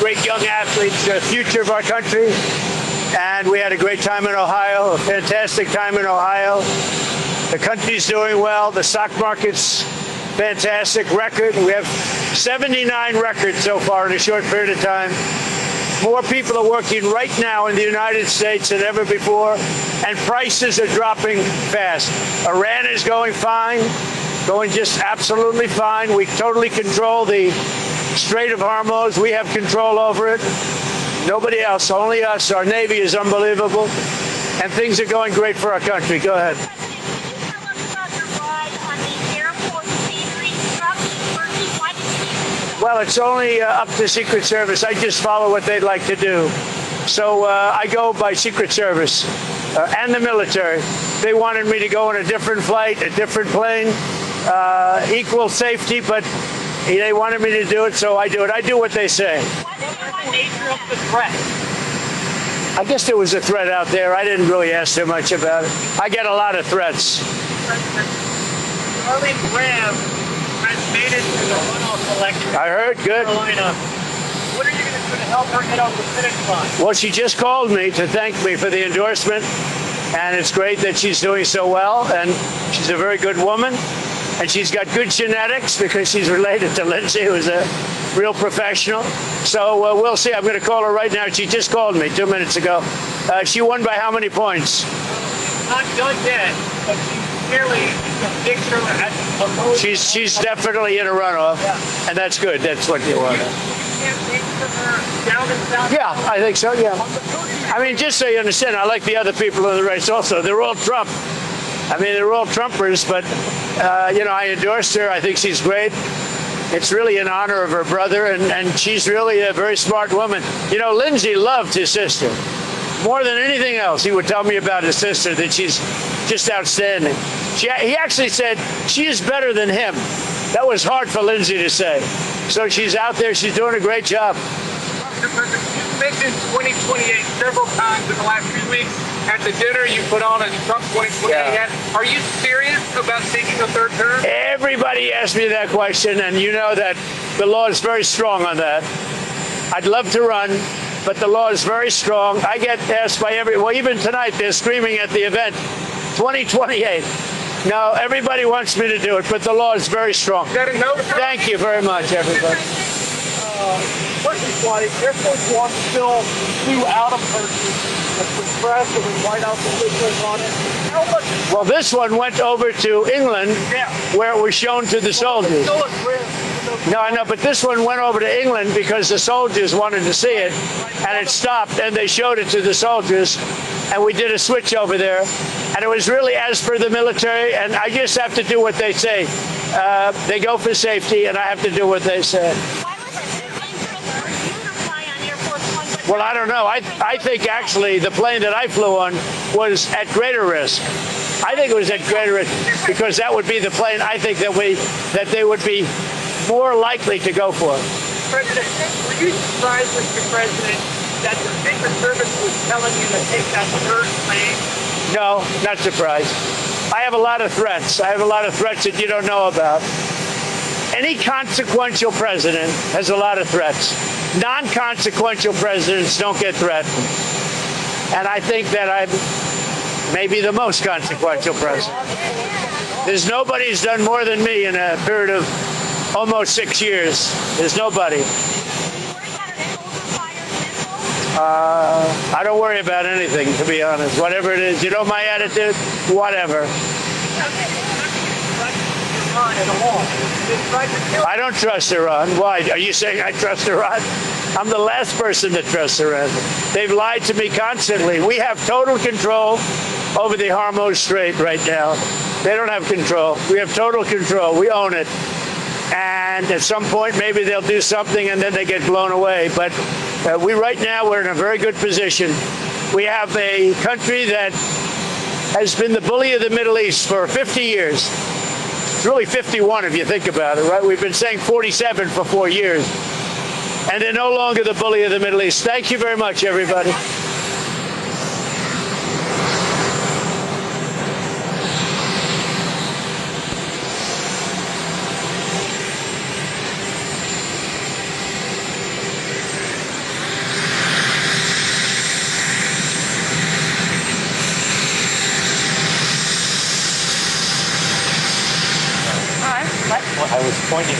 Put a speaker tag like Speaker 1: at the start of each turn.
Speaker 1: great young athletes, the future of our country. And we had a great time in Ohio, a fantastic time in Ohio. The country's doing well. The stock market's fantastic record. We have 79 records so far in a short period of time. More people are working right now in the United States than ever before, and prices are dropping fast. Iran is going fine, going just absolutely fine. We totally control the Strait of Hormuz. We have control over it. Nobody else, only us. Our Navy is unbelievable, and things are going great for our country. Go ahead. Well, it's only up to Secret Service. I just follow what they'd like to do. So I go by Secret Service and the military. They wanted me to go on a different flight, a different plane, equal safety, but they wanted me to do it, so I do it. I do what they say.
Speaker 2: What's the nature of the threat?
Speaker 1: I guess there was a threat out there. I didn't really ask too much about it. I get a lot of threats.
Speaker 2: Charlie Graham has made it to the runoff election.
Speaker 1: I heard. Good.
Speaker 2: Carolina. What are you going to do to help her get over the finish line?
Speaker 1: Well, she just called me to thank me for the endorsement, and it's great that she's doing so well, and she's a very good woman, and she's got good genetics because she's related to Lindsay, who's a real professional. So we'll see. I'm going to call her right now. She just called me 2 minutes ago. She won by how many points?
Speaker 2: Not done yet, but she's clearly a picture at
Speaker 1: She's definitely in a runoff, and that's good. That's what you want. Yeah, I think so, yeah. I mean, just so you understand, I like the other people in the race also. They're all Trump. I mean, they're all Trumpers, but, you know, I endorsed her. I think she's great. It's really in honor of her brother, and she's really a very smart woman. You know, Lindsay loved his sister. More than anything else, he would tell me about his sister, that she's just outstanding. He actually said she is better than him. That was hard for Lindsay to say. So she's out there. She's doing a great job.
Speaker 2: Mr. President, you mentioned 2028 several times in the last few weeks. At the dinner you put on a Trump 2028 ad. Are you serious about taking a third term?
Speaker 1: Everybody asks me that question, and you know that the law is very strong on that. I'd love to run, but the law is very strong. I get asked by well, even tonight they're screaming at the event, 2028. No, everybody wants me to do it, but the law is very strong. Thank you very much, everybody.
Speaker 2: First why Air Force One still flew out of person with press and with White House officials on it. How much?
Speaker 1: Well, this one went over to England, where it was shown to the soldiers. No, I know, but this one went over to England because the soldiers wanted to see it, and it stopped, and they showed it to the soldiers, and we did a switch over there, and it was really as per the military, and I just have to do what they say. They go for safety, and I have to do what they say. Well, I don't know. I think actually the plane that I flew on was at greater risk. I think it was at greater risk because that would be the plane I think that they would be more likely to go for.
Speaker 2: President, were you surprised, Mr. President, that the Secret Service was telling you to take that third plane?
Speaker 1: No, not surprised. I have a lot of threats. I have a lot of threats that you don't know about. Any consequential president has a lot of threats. Non-consequential presidents don't get threatened. And I think that I'm maybe the most consequential president. There's nobody who's done more than me in a period of almost 6 years. There's nobody. I don't worry about anything, to be honest. Whatever it is, you know my attitude? Whatever. I don't trust Iran. Why? Are you saying I trust Iran? I'm the last person to trust Iran. They've lied to me constantly. We have total control over the Hormuz Strait right now. They don't have control. We have total control. We own it. And at some point, maybe they'll do something and then they get blown away. But right now, we're in a very good position. We have a country that has been the bully of the Middle East for 50 years. It's really 51 if you think about it, right? We've been saying 47 for 4 years. And they're no longer the bully of the Middle East. Thank you very much, everybody. pointing.